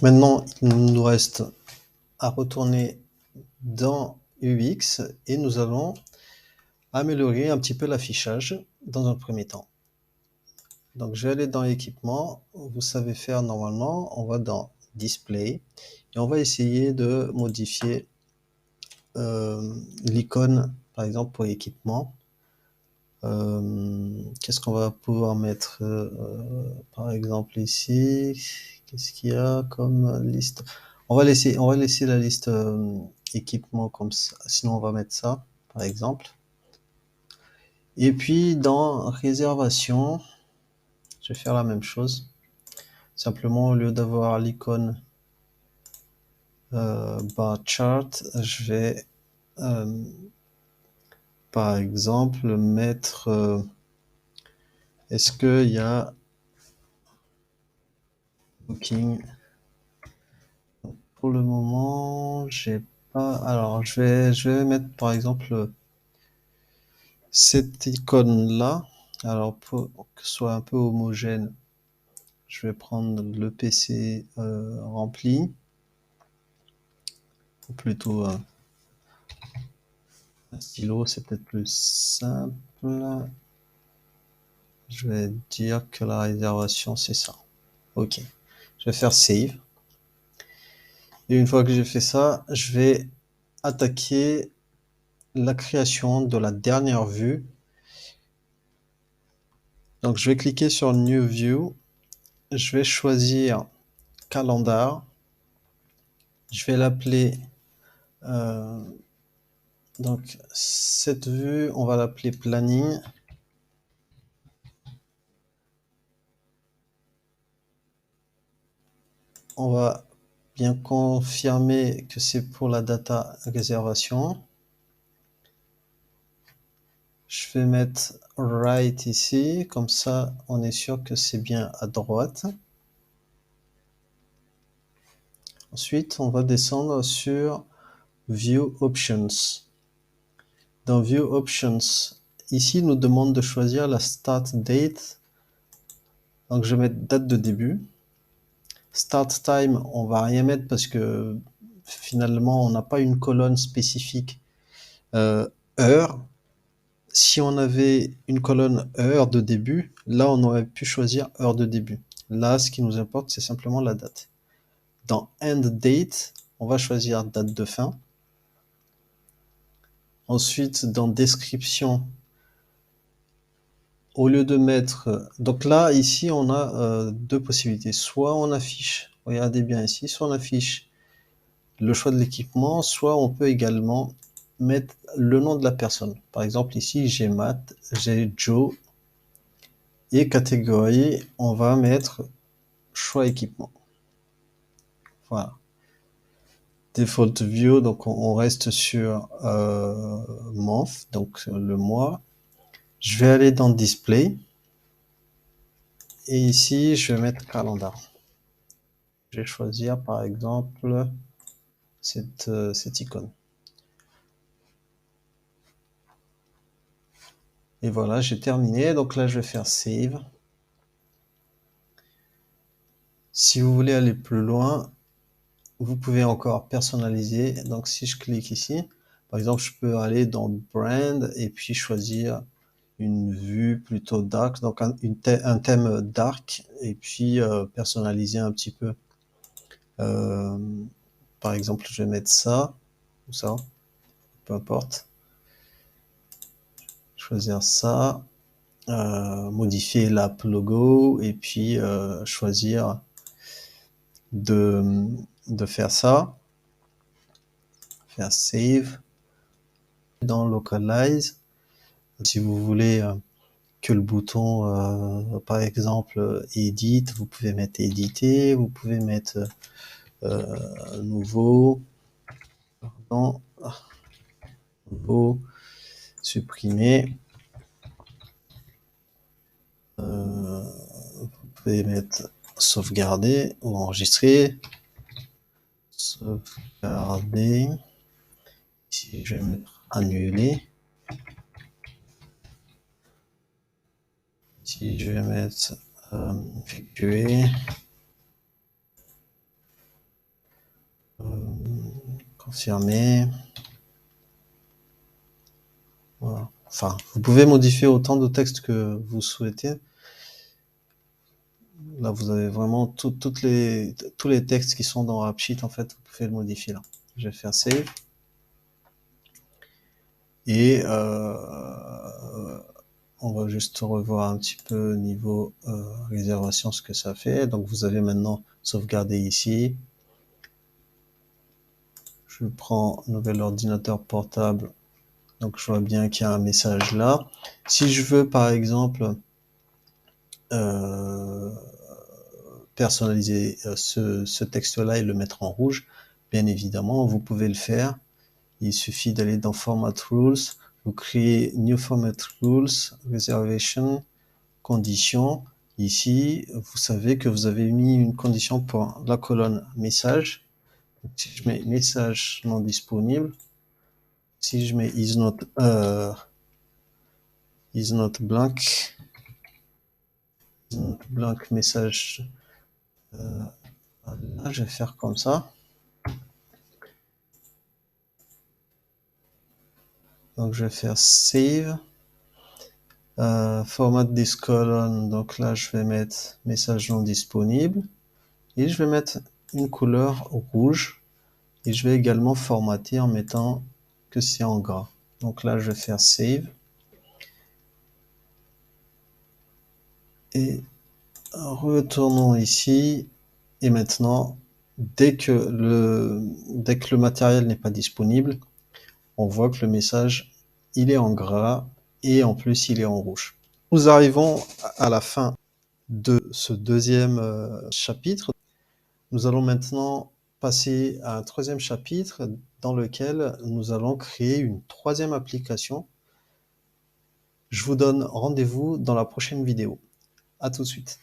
Maintenant, il nous reste à retourner dans UX et nous allons améliorer un petit peu l'affichage dans un premier temps. Donc, je vais aller dans équipement. Vous savez faire normalement. On va dans display et on va essayer de modifier l'icône, par exemple, pour équipement. Qu'est-ce qu'on va pouvoir mettre par exemple ici? Qu'est-ce qu'il y a comme liste? On va laisser la liste équipement comme ça. Sinon, on va mettre ça, par exemple. Et puis, dans réservation, je vais faire la même chose. Simplement, au lieu d'avoir l'icône bar chart, je vais, par exemple, mettre... est-ce qu'il y a booking? Pour le moment, j'ai pas. Alors, je vais mettre par exemple cette icône-là. Alors, pour que ce soit un peu homogène, je vais prendre le PC rempli, ou plutôt un stylo, c'est peut-être plus simple. Je vais dire que la réservation, c'est ça. Ok. Je vais faire save. Et une fois que j'ai fait ça, je vais attaquer la création de la dernière vue. Donc, je vais cliquer sur New View. Je vais choisir calendar. Je vais l'appeler, euh, donc cette vue, on va l'appeler planning. On va bien confirmer que c'est pour la data réservation. Je vais mettre right ici, comme ça on est sûr que c'est bien à droite. Ensuite, on va descendre sur View Options. Dans View Options, ici, il nous demande de choisir la Start Date. Donc, je vais mettre date de début. Start Time, on va rien mettre parce que finalement, on n'a pas une colonne spécifique heure. Si on avait une colonne heure de début, là, on aurait pu choisir heure de début. Là, ce qui nous importe, c'est simplement la date. Dans End Date, on va choisir date de fin. Ensuite, dans Description, au lieu de mettre... Donc là, ici, on a deux possibilités. Soit on affiche, regardez bien ici, soit on affiche le choix de l'équipement, soit on peut également mettre le nom de la personne. Par exemple, ici, j'ai Matt, j'ai Joe, et catégorie, on va mettre choix équipement. Voilà. Default view, donc on reste sur month, donc le mois. Je vais aller dans display. Et ici, je vais mettre calendar. Je vais choisir par exemple cette icône. Et voilà, j'ai terminé. Donc là, je vais faire save. Si vous voulez aller plus loin, vous pouvez encore personnaliser. Donc si je clique ici, par exemple, je peux aller dans brand et puis choisir une vue plutôt dark, donc un thème dark, et puis personnaliser un petit peu. Par exemple, je vais mettre ça, ou ça, peu importe. Choisir ça, modifier l'app logo, et puis choisir de faire ça, faire save. Dans localize, si vous voulez que le bouton, par exemple, edit, vous pouvez mettre éditer, vous pouvez mettre nouveau, pardon, nouveau, supprimer, vous pouvez mettre sauvegarder ou enregistrer, sauvegarder, ici je vais mettre annuler, ici je vais mettre effectuer, confirmer. Voilà. Enfin, vous pouvez modifier autant de texte que vous souhaitez. Là, vous avez vraiment tous les textes qui sont dans AppSheet, en fait, vous pouvez le modifier là. Je vais faire Save. Et on va juste revoir un petit peu niveau réservation ce que ça fait. Donc vous avez maintenant sauvegardé ici. Je prends nouvel ordinateur portable. Donc je vois bien qu'il y a un message là. Si je veux par exemple personnaliser ce texte-là et le mettre en rouge, bien évidemment, vous pouvez le faire. Il suffit d'aller dans Format Rules, vous créez New Format Rules, Reservation, Conditions. Ici, vous savez que vous avez mis une condition pour la colonne message. Si je mets message non disponible, si je mets is not blank, message, là, je vais faire comme ça. Donc je vais faire save. Format this colonne, donc là je vais mettre message non disponible et je vais mettre une couleur rouge et je vais également formater en mettant que c'est en gras. Donc là je vais faire save et retournons ici et maintenant dès que le matériel n'est pas disponible, on voit que le message il est en gras et en plus il est en rouge. Nous arrivons à la fin de ce deuxième chapitre. Nous allons maintenant passer à un troisième chapitre dans lequel nous allons créer une troisième application. Je vous donne rendez-vous dans la prochaine vidéo. À tout de suite.